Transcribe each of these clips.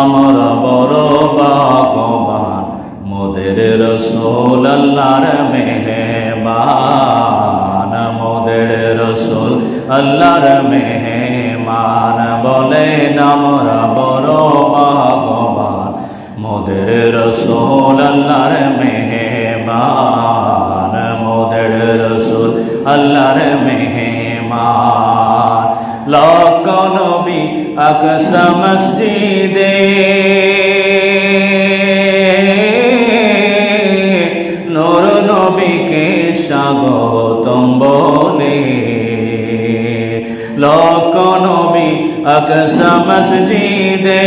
আমরা বড় ভাগ্যবান, মোদের রসুল আল্লাহর মেহমান, মোদের রসুল আল্লাহর মেহমান। বলেন আমরা বড় ভাগ্যবান, মোদের রসুল আল্লাহর মেহমান, মোদের রসুল আল্লাহর মেহমান। লক্ষ নবী আকসা মসজিদে নূর নবীকে স্বাগতম বলে, লক্ষ নবী আকসা মসজিদে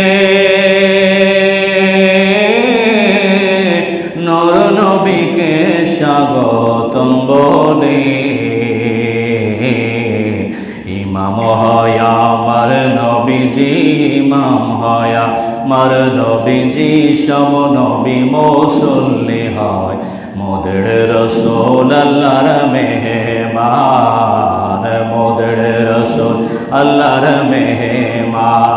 নূর নবীকে স্বাগতম বলে। ইমাম হয় আমার নবীজি, ইমাম হয় আমার নবীজি, সব নবী মুসল্লি হয় মোদের রসুল আল্লাহর মেহমান, মোদের রসুল আল্লাহর মেহমান।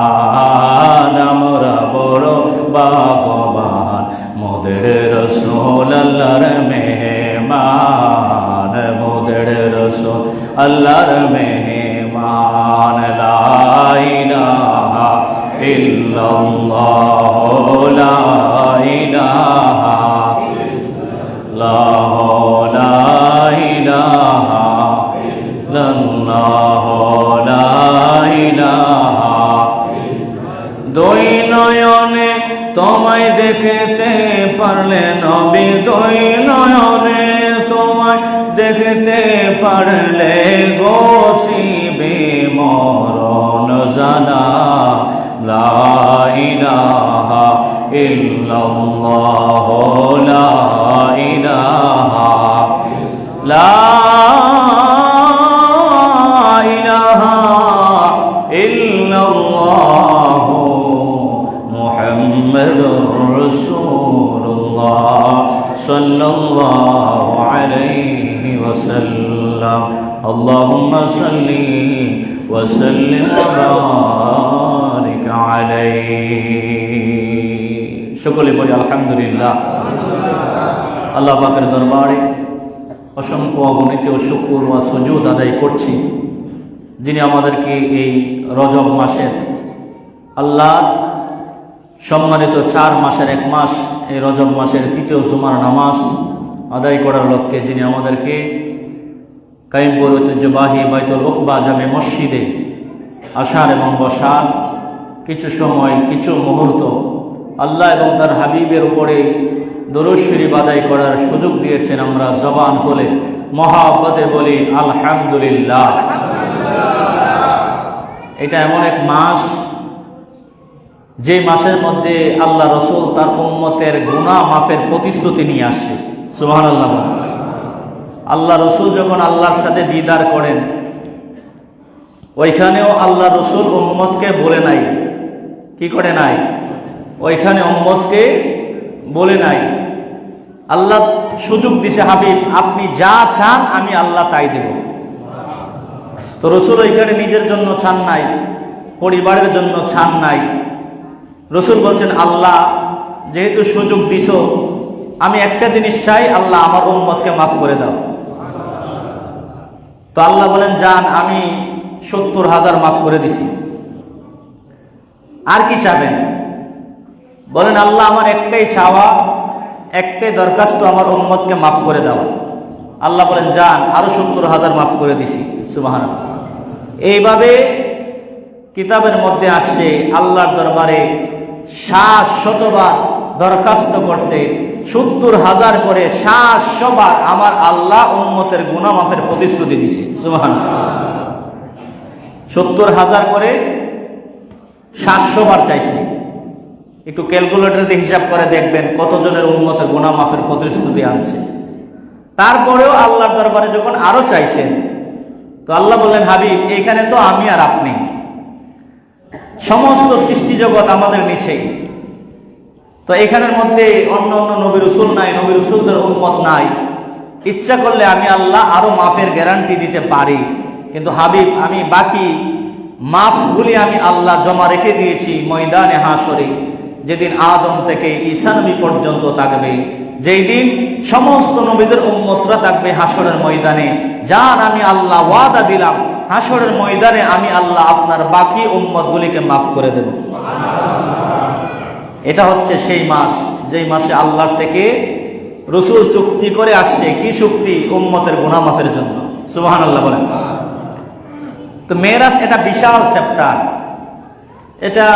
আমরা বড় ভাগ্যবান, মোদের রসুল আল্লাহর মেহমান, মোদের রসুল আল্লাহর মেহমান। লা ইলাহা ইল্লাল্লাহ, লা ইলাহা ইল্লাল্লাহ, লা ইলাহা ইল্লাল্লাহ, লা ইলাহা। দুই নয়নে তোমায় দেখতে পারলে নবী, দুই নয়নে তোমায় দেখতে পারলে গছিবে মরণ জানা। লা ইলাহা ইল্লাল্লাহ, লা ইলাহা, লা ইলাহা ইল্লাল্লাহ মুহাম্মাদুর রাসূলুল্লাহ সাল্লাল্লাহু আলাইহি ওয়াসাল্লাম। আল্লাহুম্মা সাল্লি ওয়া সাল্লিম ওয়া বারিক আলাইহি। সকলে বলি আলহামদুলিল্লাহ। আল্লাহ পাকের দরবারে অসংখ্য অগণিত শুকর ওয়া সুজুদ আদায় করছি, যিনি আমাদেরকে এই রজব মাসের, আল্লাহ সম্মানিত 4 মাসের এক মাস, এই রজব মাসের তৃতীয় জুমার নামাজ আদায় করার লক্ষ্যে যিনি আমাদেরকে কাইমপুর ঐতিহ্যবাহী বাইতুল উকবা জামে মসজিদে আসার এবং বসার, কিছু সময় কিছু মুহূর্ত আল্লাহ এবং তার হাবিবের উপরে দরুদ শরীফ আদায় করার সুযোগ দিয়েছেন। আমরা জবান খুলে মহাব্বতে বলি আলহামদুলিল্লাহ। এটা এমন এক মাস, যে মাসের মধ্যে আল্লাহ রসুল তার উম্মতের গুনাহ মাফের প্রতিশ্রুতি নিয়ে আসে। সুবহানাল্লাহ। আল্লাহ রসুল যখন আল্লাহর সাথে দিদার করেন, ওইখানেও আল্লাহ রসুল উম্মতকে বলে নাই, কি করে নাই, ওইখানে উম্মতকে বলে নাই। আল্লাহ সুযোগ দিছে, হাবিব আপনি যা চান আমি আল্লাহ তাই দেব। তো রসুল ওইখানে নিজের জন্য চান নাই, পরিবারের জন্য চান নাই। রসুল বলছেন আল্লাহ যেহেতু সুযোগ দিছো, আমি একটা জিনিস চাই, আল্লাহ আমার উম্মতকে মাফ করে দাও। তো আল্লাহ বলেন যান, আমি 70,000 মাফ করে দিছি, আর কি চাবেন? বলেন আল্লাহ আমার একটাই চাওয়া, একটাই দরখাস্ত, আমার উম্মতকে মাফ করে দাও। আল্লাহ বলেন যান, আরো 70,000 মাফ করে দিছি। সুবহানাল্লাহ। এইভাবে কিতাবের মধ্যে আসছে আল্লাহর দরবারে 700 বার দরখাস্ত করছে, 70,000 করে 700 বার আমার আল্লাহ উম্মতের গুনাহ মাফের প্রতিশ্রুতি দিছে। সুবহানাল্লাহ। 70,000 করে 700 বার চাইছে। একটু ক্যালকুলেটর দিয়ে হিসাব করে দেখবেন কতজনের উম্মতের গুনাহ মাফের প্রতিশ্রুতি আনছে। তারপরেও আল্লাহর দরবারে যখন আরো চাইছেন, তো আল্লাহ বললেন হাবিব এইখানে তো আমি আর আপনি, সমস্ত সৃষ্টি জগৎ আমাদের নিচেই, তো এখানের মধ্যে অন্য অন্য নবী রসুল নাই, নবী রসুলদের উম্মত নাই। ইচ্ছা করলে আমি আল্লাহ আরো মাফের গ্যারান্টি দিতে পারি, কিন্তু হাবিব আমি বাকি মাফগুলি আমি আল্লাহ জমা রেখে দিয়েছি ময়দানে হাসরে, যেদিন আদম থেকে ঈসা নবী পর্যন্ত থাকবে, যেই দিন সমস্ত নবীদের উম্মতরা থাকবে হাসরের ময়দানে। যান আমি আল্লাহ ওয়াদা দিলাম হাসরের ময়দানে আমি আল্লাহ আপনার বাকি উম্মতগুলিকে মাফ করে দেব। এটা হচ্ছে সেই মাস যেই মাসে আল্লাহর থেকে রসুল চুক্তি করে আসছে। কি চুক্তি? উম্মতের গুনাহ মাফের জন্য। সুবহানাল্লাহ বলেন। তো মেরাজ এটা বিশাল চ্যাপ্টার, এটা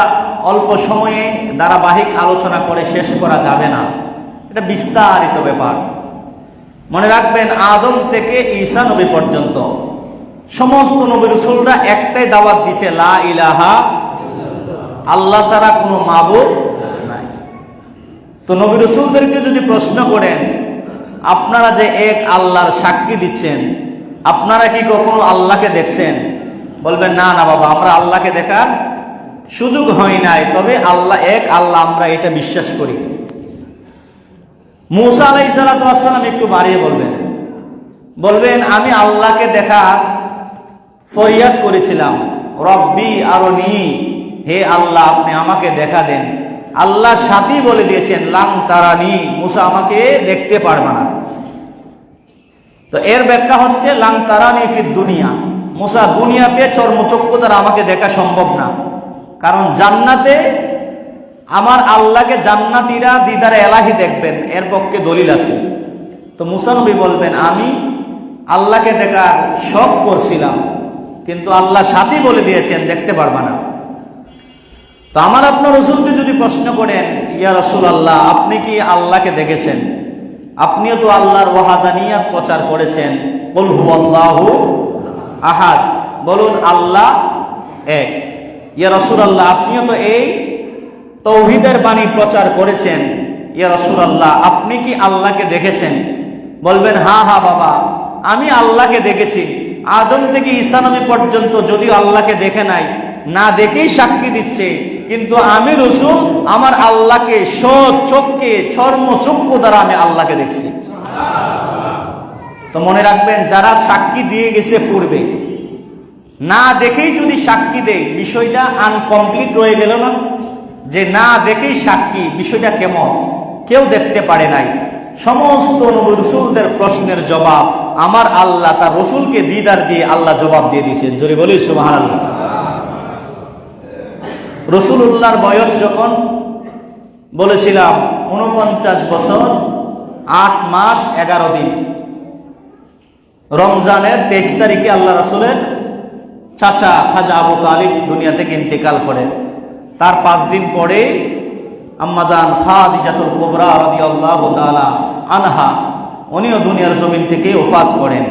অল্প সময়ে ধারাবাহিক আলোচনা করে শেষ করা যাবে না, এটা বিস্তারিত ব্যাপার। মনে রাখবেন, আদম থেকে ঈসা নবী পর্যন্ত সমস্ত নবী রাসূলরা একটাই দাওয়াত দিছে, লা ইলাহা আল্লাহ ছাড়া কোনো মাবুদ নাই। তো নবী রাসূলদেরকে যদি প্রশ্ন করেন, আপনারা যে এক আল্লাহর সাক্ষী দিচ্ছেন, আপনারা কি কখনো আল্লাহকে দেখছেন? বলবেন না না বাবা, আমরা আল্লাহকে দেখার সুযোগ হয় নাই, তবে আল্লাহ এক আল্লাহ আমরা এটা বিশ্বাস করি। মূসা আলাইহিস সালাতু ওয়াস সালাম একটু বাড়িয়ে বলবেন আমি আল্লাহকে দেখার ফরিয়াদ করেছিলাম, রব্বি আরনি, হে আল্লাহ আপনি আমাকে দেখা দেন। আল্লাহ সাথী বলে দিয়েছেন লাং তারানি, মূসা আমাকে দেখতে পারবে না। তো এর ব্যাখ্যা হচ্ছে লাং তারানি ফিদ দুনিয়া, মূসা দুনিয়াতে চর্মচক্ষু দ্বারা আমাকে দেখা সম্ভব না, কারণ জান্নাতে আমার আল্লাহকে জান্নাতীরা দিদারে এলাহি দেখবেন, এর পক্ষে দলিল আছে। তো মূসা নবী বলবেন আমি আল্লাহকে দেখার শখ করছিলাম, কিন্তু আল্লাহ সাথী বলে দিয়েছেন দেখতে পারবা না। তো আমার আপনার রাসূলকে যদি প্রশ্ন করেন, ইয়া রাসূলুল্লাহ আপনি কি আল্লাহকে দেখেছেন? আপনিও তো আল্লাহর ওয়াহাদানিয়াত প্রচার করেছেন, কুল হুয়াল্লাহু আহাদ, বলুন আল্লাহ এক। ইয়া রাসূলুল্লাহ আপনিও তো এই তাওহীদের বাণী প্রচার করেছেন, ইয়া রাসূলুল্লাহ আপনি কি আল্লাহকে দেখেছেন? বলবেন হ্যাঁ হ্যাঁ বাবা, আমি আল্লাহকে দেখেছি। আদম থেকে ঈসা নবী পর্যন্ত যদিও আল্লাহকে দেখে নাই, না দেখেই সাক্ষী দিচ্ছে, কিন্তু আমি রাসূল আমার আল্লাহকে স্বচক্ষে চর্মচক্ষু দ্বারা আমি আল্লাহকে দেখছি। তো মনে রাখবেন, যারা সাক্ষী দিয়ে গেছে পূর্বে, না দেখেই যদি সাক্ষী দেয় বিষয়টা আনকমপ্লিট রয়ে গেল না? যে না দেখেই সাক্ষী, বিষয়টা কেমন? কেউ দেখতে পারে নাই। সমস্ত নবী রাসূলদের প্রশ্নের জবাব আমার আল্লাহ তার রাসূলকে দিদার দিয়ে আল্লাহ জবাব দিয়ে দিয়েছেন। জোরে বলি সুবহানাল্লাহ। রাসূলুল্লাহর বয়স যখন বলেছিলাম ৪৯ বছর ৮ মাস ১১ দিন, রমজানের ২৩ তারিখে আল্লাহ রাসূলের চাচা খাজা আবু তালিব দুনিয়া থেকে ইন্তেকাল করেন। তার ৫ দিন পরে আম্মাজান খাদিজাতুল কুবরা রাদিয়াল্লাহু তাআলা আনহা উনিও দুনিয়ার জমিন থেকে ওফাত করেন।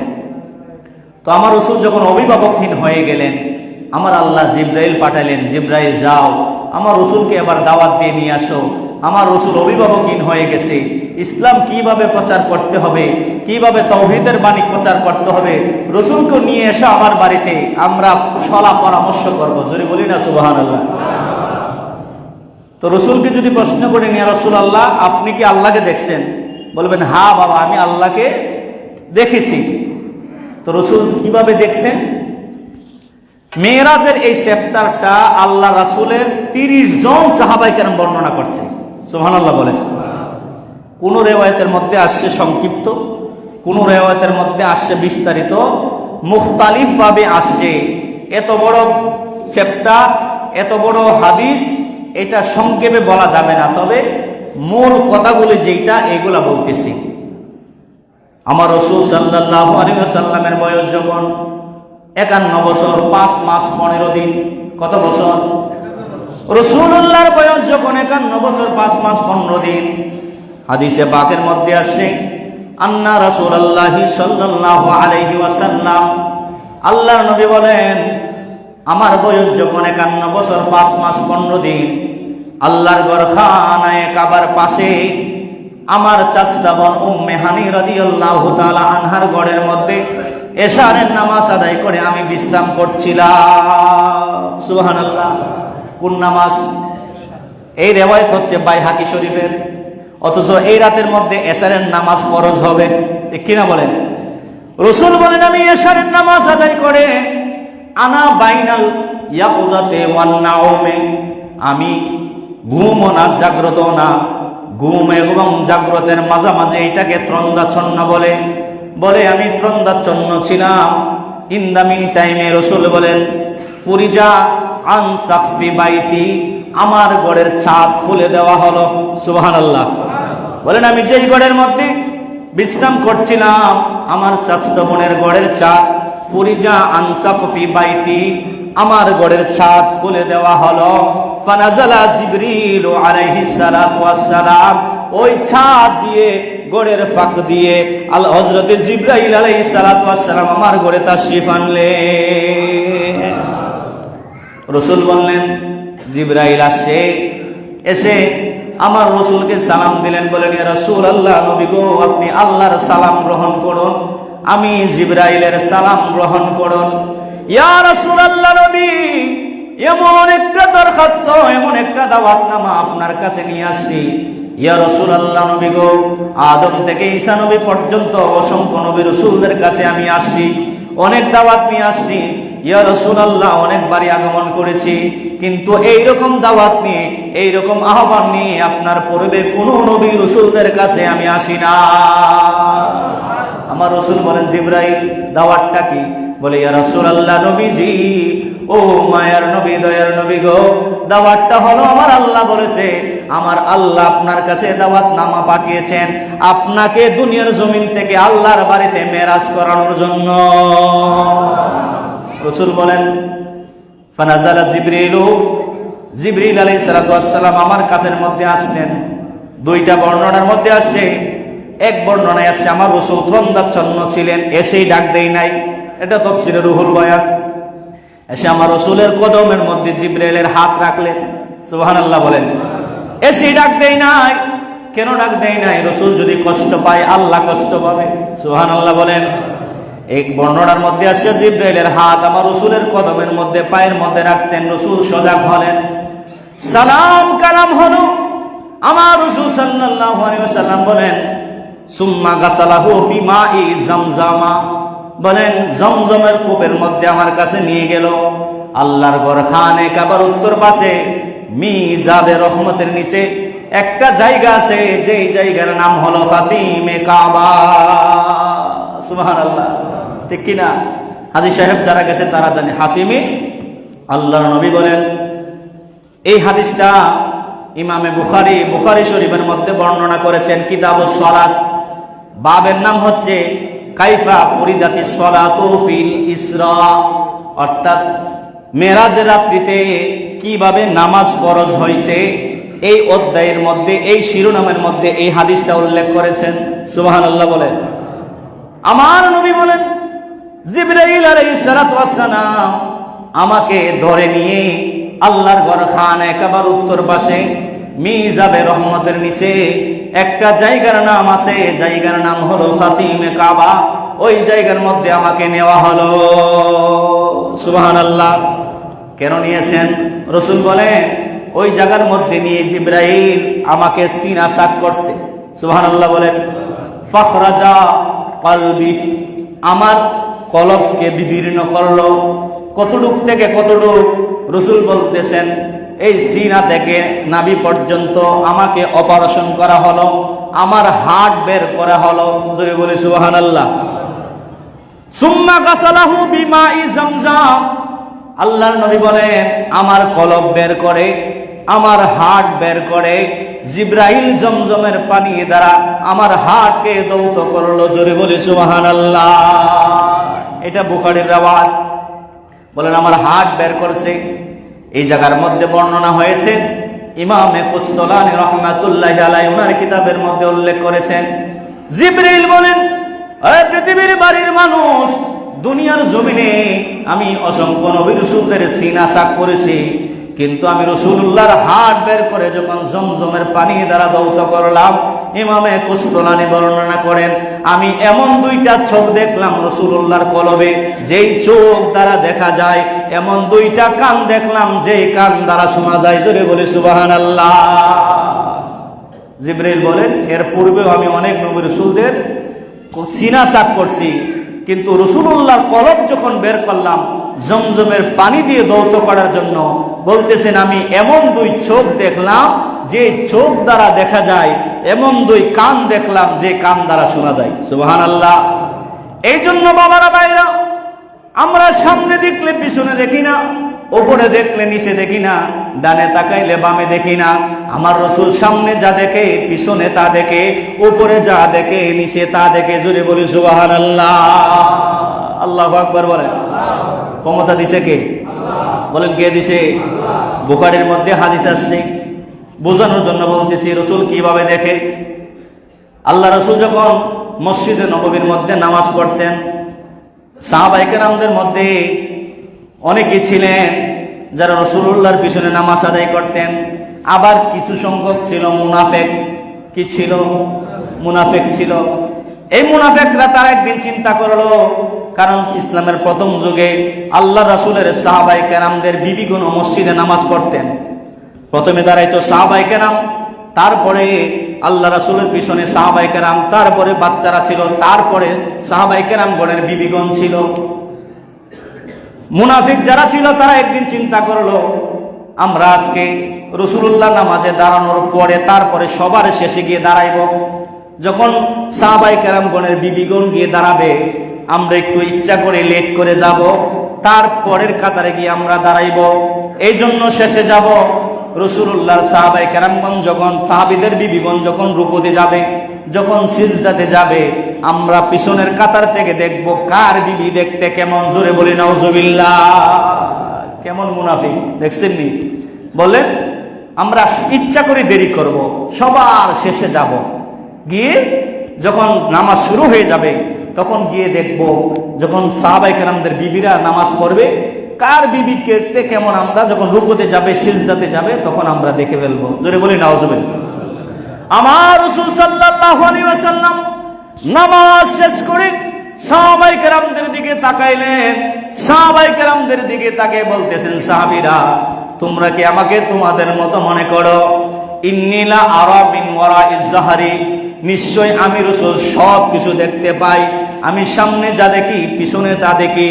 তো আমার রাসূল যখন অভিভাবকহীন হয়ে গেলেন, আমার আল্লাহ জিবরাইল পাঠালেন, জিবরাইল যাও আমার রাসূলকে এবার দাওয়াত দিয়ে নিয়ে আসো। আমার রাসূল অভিভাবকহীন হয়ে গেছে, ইসলাম কিভাবে প্রচার করতে হবে, কিভাবে তাওহীদের বাণী প্রচার করতে হবে, রাসূলকে নিয়ে এসো আমার বাড়িতে, আমরা সলা পরামর্শ করব। জোরে বলি না সুবহানাল্লাহ। তো রাসূলকে যদি প্রশ্ন করেন, ইয়া রাসূলুল্লাহ আপনি কি আল্লাহকে দেখছেন? বলবেন হ্যাঁ বাবা আমি আল্লাহকে দেখেছি। তো রাসূল কিভাবে দেখছেন? মেরাজের এই চ্যাপ্টারটা আল্লাহ রাসূলের ৩০ জন সাহাবায়ে কেরাম বর্ণনা করছে। সুবহানাল্লাহ বলেন। কোন রিওয়ায়াতের মধ্যে আসছে সংক্ষিপ্ত, কোন রিওয়ায়াতের মধ্যে আসছে বিস্তারিত, মুখতালিফ ভাবে আসছে। এত বড় চ্যাপ্টার, এত বড় হাদিস, এটা সংক্ষেপে বলা যাবে না, তবে মূল কথাগুলি যেটা এগুলা বলতেছি। আমার রাসূল সাল্লাল্লাহু আলাইহি ওয়াসাল্লামের বয়স যখন ৫১ বছর ৫ মাস ১৫ দিন, কত বছর? রাসূলুল্লাহর বয়স যখন ৫১ বছর ৫ মাস ১৫ দিন, হাদিসে পাকের মধ্যে আসছে আন্না রাসূলুল্লাহি সাল্লাল্লাহু আলাইহি ওয়াসাল্লাম, আল্লাহর নবী বলেন আমার বয়স যখন ৫১ বছর ৫ মাস ১৫ দিন, আল্লাহর ঘর খানায়ে কাবার পাশে আমার চাচা বোন উম্মে হানি রাদিয়াল্লাহু তাআলা আনহার ঘরের মধ্যে এশারের নামাজ আদায় করে আমি বিশ্রাম করছিলাম। সুবহানাল্লাহ। কোন নামাজ? এই রিওয়ায়াত হচ্ছে বাইহাকি শরীফের, অথচ এই রাতের মধ্যে এশারের নামাজ ফরজ হবে, ঠিক কিনা বলেন? রাসূল বলেন আমি এশারের নামাজ আদায় করে আনা বাইনাল ইয়াকুযাতি ওয়ান নাওমে, আমি ঘুমও না জাগ্রত না, ঘুম এবং জাগ্রতের মাঝামাঝি এটাকে ত্রন্দাচ্ছন্ন বলে। বলে আমি ত্রন্দাচ্ছন্ন ছিলাম। ইন দা মিন টাইমে রাসূল বলেন ফুরিজা আন সাকফি বাইতি, আমার ঘরের ছাদ খুলে দেওয়া হলো। সুবহানাল্লাহ। বলেন আমি যেই ঘরের মধ্যে বিশ্রাম করছিলাম, আমার চাচাতো বোনের ঘরের ছাদ, ফুরিজা আন সাকফি বাইতি, আমার ঘরের ছাদ খুলে দেওয়া হলো। ফানাজালা জিবরিল আলাইহিস সালাতু ওয়াস সালাম, ওই ছাদ দিয়ে ঘরের ফাঁক দিয়ে হযরত জিবরাইল আলাইহিস সালাতু ওয়াস সালাম আমার ঘরে তাশরীফ আনলেন। রাসূল বললেন জিবরাইল আসে, এসে আমার রাসূলকে সালাম দিলেন। বলেন ইয়া রাসূলুল্লাহ, নবী গো আপনি আল্লাহর সালাম গ্রহণ করুন, আমি জিবরাইলের সালাম গ্রহণ করুন। ইয়া রাসূলুল্লাহ নবী, এমন একটা দরখাস্ত, এমন একটা দাওয়াতনামা আপনার কাছে নিয়ে আসি। ইয়া রাসূলুল্লাহ নবী গো, আদম থেকে ঈসা নবী পর্যন্ত অসংখ্য নবী রাসূলদের কাছে আমি আসি, অনেক দাওয়াত নিয়ে আসছি। ইয়া রাসূলুল্লাহ, অনেকবারই আগমন করেছি, কিন্তু এইরকম দাওয়াত নিয়ে, এইরকম আহ্বান নিয়ে আপনার পূর্বে কোনো নবী রাসূলদের কাছে আমি আসি না। আমার রাসূল বলেন জিবরাইল দাওয়াতটা কি? বলে ইয়া রাসূলুল্লাহ নবীজি, ও মায়ার নবী, দয়ার নবী গো, দাওয়াতটা হলো আমার আল্লাহ বলেছে, আমার আল্লাহ আপনার কাছে দাওয়াত নামা পাঠিয়েছেন আপনাকে দুনিয়ার জমিন থেকে আল্লাহর বাড়িতে মেরাজ করানোর জন্য। রাসূল বলেন ফানাজালা জিবরিলু, জিবরিল আলাইহিস সালাতু ওয়াস সালাম আমার কাছের মধ্যে আসলেন। দুইটা বর্ণনার মধ্যে আসে, এক বর্ণনায় আসছে আমার রাসূল ত্রন্দাচ্ছন্ন ছিলেন, এসেই ডাক দেই নাই, এটা তাফসীরে রুহুল বয়ান। এসে আমার রাসূলের কদমের মধ্যে জিবরাইলের হাত রাখলেন। সুবহানাল্লাহ বলেন। এসেই ডাক দেই নাই। কেন ডাক দেই নাই? রাসূল যদি কষ্ট পায় আল্লাহ কষ্ট পাবে। সুবহানাল্লাহ বলেন। এক বর্ণনার মধ্যে আসছে জিবরাইলের হাত আমার রাসূলের কদমের মধ্যে, পায়ের মধ্যে রাখছেন। রাসূল সজাগ হলেন, সালাম কালাম হলো। আমার রাসূল সাল্লাল্লাহু আলাইহি ওয়াসাল্লাম বলেন সুম্মা গাসালাহু বিমাই জামজামা, বলেন জমজমের কূপের মধ্যে আমার কাছে নিয়ে গেল। আল্লাহর ঘর খানে কাবার উত্তর পাশে মিজাবে রহমতের নিচে একটা জায়গা আছে, যেই জায়গার নাম হলো ফাতিমে কাবা। সুবহানাল্লাহ, ঠিক কিনা? হাজী সাহেব যারা গেছে তারা জানে হাতিমে। আল্লাহর নবী বলেন, এই হাদিসটা ইমামে বুখারী শরীফের মধ্যে বর্ণনা করেছেন কিতাবুস সালাত। বাবের নাম হচ্ছে কাইফা ফুরিদাতিস সালাতু ফিল ইসরা, অর্থাৎ মেরাজের রাত্রিতে কিভাবে নামাজ ফরজ হয়েছে। এই অধ্যায়ের মধ্যে, এই শিরোনামের মধ্যে এই হাদিসটা উল্লেখ করেছেন। সুবহানাল্লাহ বলেন। আমার নবী বলেন জিবরাইল আলাইহিস সালাতু ওয়াস সালাম আমাকে ধরে নিয়ে আল্লাহর ঘর খানে কাবার উত্তর পাশে মিজাবে রহমতের নিচে একটা জায়গার নাম আছে, জায়গার নাম হলো ফাতিমে কাবা। ওই জায়গার মধ্যে আমাকে নেওয়া হলো। সুবহানাল্লাহ। কেন নিয়েছেন? রাসূল বলেন ওই জায়গার মধ্যে নিয়ে জিবরাইল আমাকে সিনা সাক করছে। সুবহানাল্লাহ বলেন। ফাখরাজা কলবি, আমার কলবকে বিদীর্ণ করলো। কতটুক থেকে কতটুক? রাসূল বলতেছেন এই সিনা থেকে নাভি পর্যন্ত আমাকে অপারেশন করা হলো, আমার হার্ট বের করা হলো। জোরে বলি সুবহানাল্লাহ। সুম্মা গাসালাহু বিমাই জামজাম, আল্লাহর নবী বলেন আমার কলব বের করে, আমার হার্ট বের করে জিবরাইল জমজমের পানি দ্বারা আমার হার্টকে দৌত করলো। জোরে বলি সুবহানাল্লাহ। এটা বুখারীর রাওয়াত। বলেন আমার হার্ট বের করছে। এই জায়গার মধ্যে বর্ণনা হয়েছে, ইমামে কুচতলানী রাহমাতুল্লাহি আলাইহি ওনার কিতাবের মধ্যে উল্লেখ করেছেন। জিবরাইল বলেন এই পৃথিবীর বাড়ির মানুষ, দুনিয়ার জমিনে আমি অসংখ্য নবী রাসূলদের সিনা সাক করেছি, কিন্তু আমি রাসূলুল্লাহর হাত বের করে যখন জমজমের পানি দ্বারা দৌত করলাম, ইমামে কুচতলানী বর্ণনা করেন আমি এমন দুইটা চোখ দেখলাম রাসূলুল্লাহর কলবে, যেই চোখ দ্বারা দেখা যায়, এমন দুইটা কান দেখলাম যেই কান দ্বারা শোনা যায়। জোরে বলি সুবহানাল্লাহ। জিবরাইল বলেন এর পূর্বেও আমি অনেক নবী রাসূলদের সিনা সাক করছি, কিন্তু রাসূলুল্লাহর কলব যখন বের করলাম জমজমের পানি দিয়ে দৌত করার জন্য। বলতেছেন আমি এমন দুই চোখ দেখলাম যে চোখ দ্বারা দেখা যায়, এমন দুই কান দেখলাম যে কান দ্বারা শোনা যায়। সুবহানাল্লাহ। এই জন্য বাবারা ভাইরা, আমরা সামনে দেখলে পিছনে দেখি না, উপরে দেখলে নিচে দেখি না, ডানে তাকাইলে বামে দেখি না। আমার রাসূল সামনে যা দেখে পিছনে তা দেখে, উপরে যা দেখে নিচে তা দেখে। জোরে বলি সুবহানাল্লাহ। আল্লাহু আকবার বলেন। ক্ষমতা দিছে কে? বলেন কে দিছে? বুখারীর মধ্যে হাদিস আসছে, বোঝানোর জন্য বলতেছি রাসূল কিভাবে দেখে। আল্লাহ রাসূল যখন মসজিদে নববীর মধ্যে নামাজ পড়তেন, সাহাবায়ে কেরামদের মধ্যে অনেকে ছিলেন যারা রাসূলুল্লাহর পিছনে নামাজ আদায় করতেন। আবার কিছু সংখ্যক ছিল মুনাফিক। কি ছিল? মুনাফিক ছিল। এই মুনাফিকরা তারা একদিন চিন্তা করলো, কারণ ইসলামের প্রথম যুগে আল্লাহ রাসূলের সাহাবায়ে কেরামদের বিবিগণ মসজিদে নামাজ পড়তেন। প্রথমে দাঁড়াইতো সাহাবায়ে কেরাম, তারপরে আল্লাহ রাসূলের পিছনে সাহাবায়ে কেরাম, তারপরে বাচ্চারা ছিল, তারপরে সাহাবায়ে কেরামগণের বিবিগণ ছিল। মুনাফিক যারা ছিল তারা একদিন চিন্তা করলো, আমরা আজকে রাসূলুল্লাহ নামাজে দাঁড়ানোর পরে তারপরে সবার শেষে গিয়ে দাঁড়াইব। যখন সাহাবায়ে কেরামগণের বিবিগণ গিয়ে দাঁড়াবে, আমরা একটু ইচ্ছা করে লেট করে যাব, তারপরের কাতারে গিয়ে আমরা দাঁড়াইব, এই জন্য শেষে যাব। রাসূলুল্লাহর সাহাবায়ে কেরামগণ যখন, সাহাবীদের বিবিগণ যখন রুকুতে যাবে, যখন সিজদাতে যাবে, আমরা পিছনের কাতার থেকে দেখব কার বিবি দেখতে কেমন। জোরে বলি নাউজুবিল্লাহ। কেমন মুনাফিক দেখছেন নি? বলেন আমরা ইচ্ছা করে দেরি করব, সবার শেষে যাব, গিয়ে যখন নামাজ শুরু হয়ে যাবে তখন গিয়ে দেখব, যখন সাহাবায়ে কেরামদের বিবিরা নামাজ পড়বে, কার বিবি দেখতে কেমন আমরা যখন রুকুতে যাবে, সিজদাতে যাবে, তখন আমরা দেখে ফেলবো। জোরে বলি নাউজুবিল্লাহ। আমার রাসূল সাল্লাল্লাহু আলাইহি ওয়াসাল্লাম নামাজ শেষ করে সাহাবায়ে কেরামদের দিকে তাকাইলেন। সাহাবায়ে কেরামদের দিকে তাকিয়ে বলতেছেন, সাহাবীরা তোমরা কি আমাকে তোমাদের মতো মনে করো? ইন্নী লা আরা মিন ওয়ারাইজ যাহরি, নিশ্চয় আমি রাসূল সব কিছু দেখতে পাই। আমি সামনে যা দেখি পিছনে তা দেখি।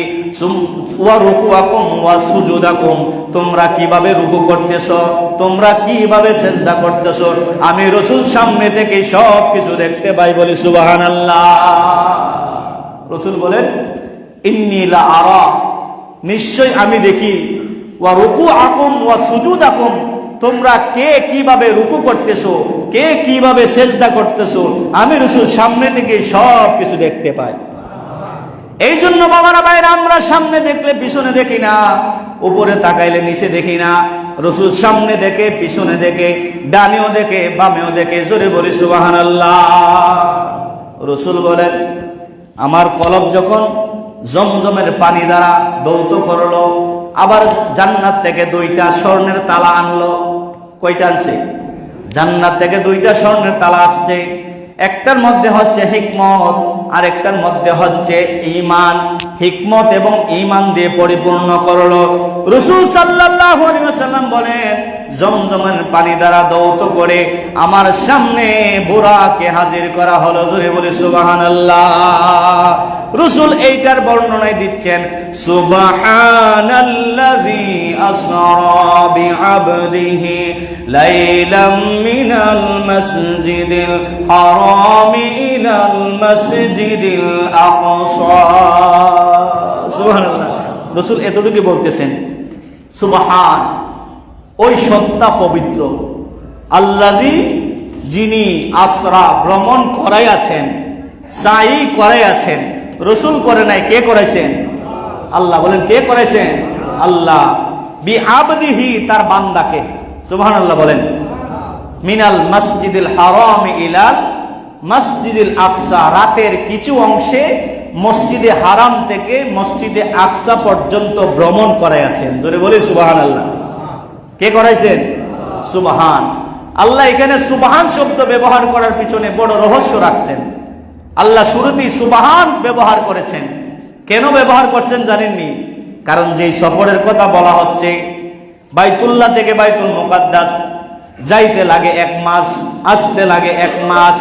ওয়া রুকুআকুম ওয়া সুজুদাকুম, তোমরা কিভাবে রুকু করতেছো, তোমরা কিভাবে সিজদা করতেছো, আমি রাসূল সামনে থেকে সব কিছু দেখতে পাই। বলি সুবহানাল্লাহ। রাসূল বলেন ইন্নী লা আরা, নিশ্চয় আমি দেখি। ওয়া রুকুআকুম ওয়া সুজুদাকুম, তোমরা কে কিভাবে রুকু করতেছো, কে কিভাবে সিজদা করতেছো, আমি রাসূল সামনে থেকে সব কিছু দেখতে পাই। এই জন্য বাবারা ভাইরা, আমরা সামনে দেখলে পিছনে দেখি না, উপরে তাকাইলে নিচে দেখি না। রাসূল সামনে দেখে, পিছনে দেখে, ডানেও দেখে, বামেও দেখে। জোরে বলি সুবহানাল্লাহ। রাসূল বলেন আমার কলব যখন জমজমের পানি দ্বারা দৌত করলো, আবার জান্নাত থেকে 2টা স্বর্ণের তালা আনলো। কয়টা আনছে? জান্নাত থেকে 2টা স্বর্ণের তালা আসছে। একটার মধ্যে হচ্ছে হিকমত, আর একটার মধ্যে হচ্ছে ঈমান। হিকমত এবং ঈমান দিয়ে পরিপূর্ণ করলো। রাসূল সাল্লাল্লাহু আলাইহি ওয়াসাল্লাম বলেন জমজমের পানি দ্বারা দৌত করে আমার সামনে বুরাকে হাজির করা হলো। জোরে বলে সুবহানাল্লাহ। রাসূল এইটার বর্ণনায় দিচ্ছেন, সুবহানাল্লাযী আসরা বিআবদিহি লাইলাম মিনাল মাসজিদিল হারামি ইলাল মাসজিদিল আকসা। সুবহানাল্লাহ। রাসূল এতটুকু বলতেছেন, সুবহান, ওই সত্তা পবিত্র, আল্লাযী, যিনি আসরা, ভ্রমণ করাই আছেন, সাই করাই আছেন। রাসূল করে নাই, কে করেছেন? আল্লাহ। বলেন কে করেছেন? আল্লাহ। বিআবদিহি, তার বান্দাকে। সুবহানাল্লাহ বলেন। মিনাল মসজিদিল হারাম ইলাল মসজিদিল আকসা, রাতের কিছু অংশে মসজিদে হারাম থেকে মসজিদে আকসা পর্যন্ত ভ্রমণ করাই আছেন। জোরে বলি সুবহানাল্লাহ। কে করাইছেন? সুবহান। আল্লাহ এখানে সুবহান শব্দ ব্যবহার করার পিছনে বড় রহস্য রাখছেন। আল্লাহ শুরুতেই সুবহান ব্যবহার করেছেন। কেন ব্যবহার করছেন জানেননি? কারণ যেই সফরের কথা বলা হচ্ছে, বাইতুল্লাহ থেকে বাইতুল মুকাদ্দাস যাইতে লাগে 1 মাস, আসতে লাগে 1 মাস।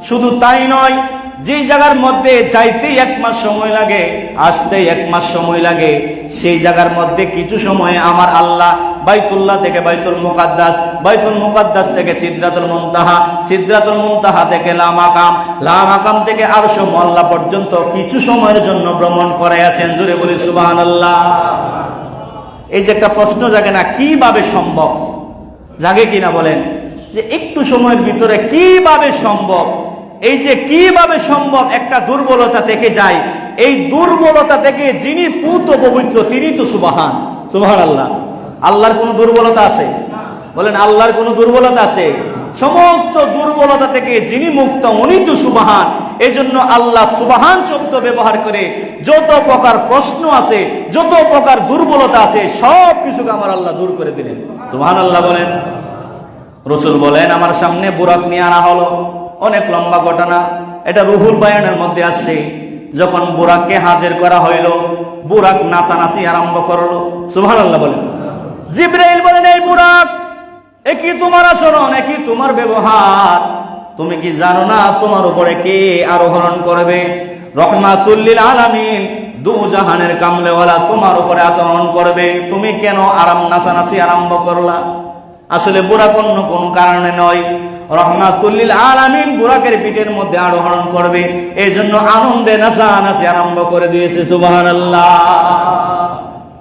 শুধু তাই নয়, যেই জায়গার মধ্যে যাইতেই 1 মাস সময় লাগে, আসতেই 1 মাস সময় লাগে, সেই জায়গার মধ্যে কিছু সময় আমার আল্লাহ বাইতুল্লাহ থেকে বাইতুল মুকাদ্দাস, বাইতুল মুকাদ্দাস থেকে সিদরাতুল মুনতাহা, সিদরাতুল মুনতাহা থেকে লামাকাম, লামাকাম থেকে আরশ মোয়াল্লা পর্যন্ত কিছু সময়ের জন্য ভ্রমণ করে আসেন। জোরে বলি সুবহানাল্লাহ। এই যে একটা প্রশ্ন জাগে না, কিভাবে সম্ভব? জাগে কিনা বলেন, যে একটু সময়ের ভিতরে কিভাবে সম্ভব? এই যে কিভাবে সম্ভব, একটা দুর্বলতা থেকে যায়। এই দুর্বলতা থেকে যিনি পূত পবিত্র তিনি তো সুবহানাল্লাহ। আল্লাহর কোনো দুর্বলতা আছে? বলেন, আল্লাহর কোনো দুর্বলতা আছে? সমস্ত দুর্বলতা থেকে যিনি মুক্ত উনি তো সুবহান। এই জন্য আল্লাহ সুবহান শব্দ ব্যবহার করে যত প্রকার প্রশ্ন আছে, যত প্রকার দুর্বলতা আছে, সব কিছুকে আমার আল্লাহ দূর করে দিলেন। সুবহানাল্লাহ বলেন। রাসূল বলেন, আমার সামনে বুরাক নিয়ে আনা হলো। অনেক লম্বা ঘটনা, এটা রুহুল বায়ানের মধ্যে আসছে। যখন বুরাককে হাজির করা হইল, বুরাক নাচানাচি আরম্ভ করলো। সুবহানাল্লাহ বলেন। জিবরাইল বলেন, এই বুরাক, একই তোমার আচরণ, একই তোমার ব্যবহার, তুমি কি জানো না তোমার উপরে কে আরোহণ করবে? রহমাতুল লিল আলামিন, দু জাহানের কামলেওয়ালা তোমার উপরে আচরণ করবে, তুমি কেন নাচানাচি আরম্ভ করলা? আসলে বুরাক অন্য কোনো কারণে নয়, রহমাতুল লিল আলামিন বুরাকের পিঠের মধ্যে আরোহণ করবে, এই জন্য আনন্দে নাচানাচি আরম্ভ করে দিয়েছে। সুবহানাল্লাহ।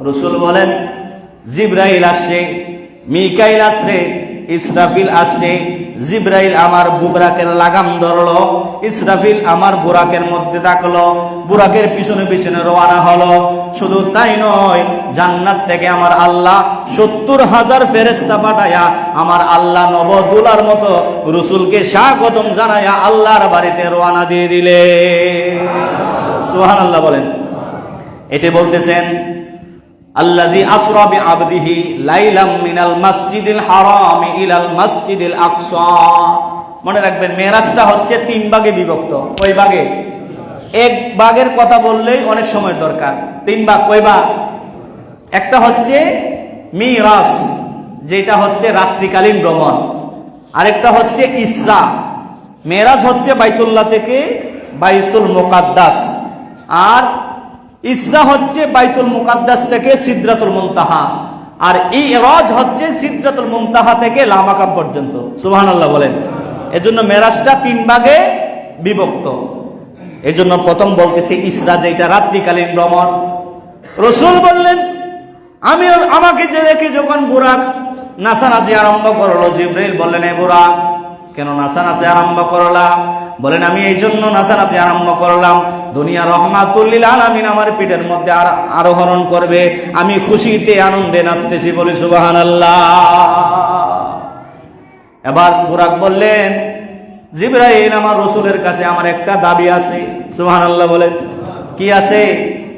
রাসূল বলেন, জিবরাইল আসছে, মিকাইল আসছে, ইসরাফিল আসছে। জিবরাইল আমার বুরাকের লাগাম ধরলো, ইসরাফিল আমার বুরাকের মধ্যে থাকলো, বুরাকের পিছনে পিছনে রওনা হলো। শুধু তাই নয়, জান্নাত থেকে আমার আল্লাহ 70,000 ফেরেশতা পাঠায়া আমার আল্লাহ নবদুলার মতো রাসূলকে স্বাগতম জানায়া আল্লাহর বাড়িতে রওনা দিয়ে দিলে। সুবহানাল্লাহ বলেন। এটি বলতেছেন, আল্লাযী আসরা বিআবদিহি লাইলাম মিনাল মাসজিদিল হারাম ইলাল মাসজিদিল আকসা। মনে রাখবেন, মেরাজটা হচ্ছে 3 ভাগে বিভক্ত। কয় ভাগে? এক ভাগের কথা বললেই অনেক সময় দরকার। 3 ভাগ। কয় ভাগ? একটা হচ্ছে মিরাজ, যেটা হচ্ছে রাত্রিকালীন ভ্রমণ। আরেকটা হচ্ছে ইসরা। মেরাজ হচ্ছে বাইতুল্লাহ থেকে বাইতুল মুকাদ্দাস, আর ইসরা হচ্ছে বাইতুল মুকাদ্দাস থেকে সিদরাতুল মুনতাহা, আর ইরাজ হচ্ছে সিদরাতুল মুনতাহা থেকে লামাকাম পর্যন্ত। সুবহানাল্লাহ বলেন। এজন্য মেরাজটা 3 ভাগে বিভক্ত। এজন্য প্রথম বলতেছি ইসরা, যেটা রাত্রিকালীন ভ্রমণ। রাসূল বললেন, আমাকে যে রেখে যখন বুরাক নাচানাচি আরম্ভ করলো, জিবরাইল বললেন, এ বুরাক, কেন নাচানাচি আরম্ভ করলা? বলেন, আমি এই জন্য নাচানাচি আরম্ভ করলাম, দুনিয়া রহমাতুল লিল আলামিন আমার পিঠের মধ্যে আরোহণ করবে, আমি খুশিতে আনন্দে নাচতেছি। বলি সুবহানাল্লাহ। এবার বুরাক বললেন, জিবরাইল, আমার রাসূলের কাছে আমার একটা দাবি আছে। সুবহানাল্লাহ বলেন। কি আছে?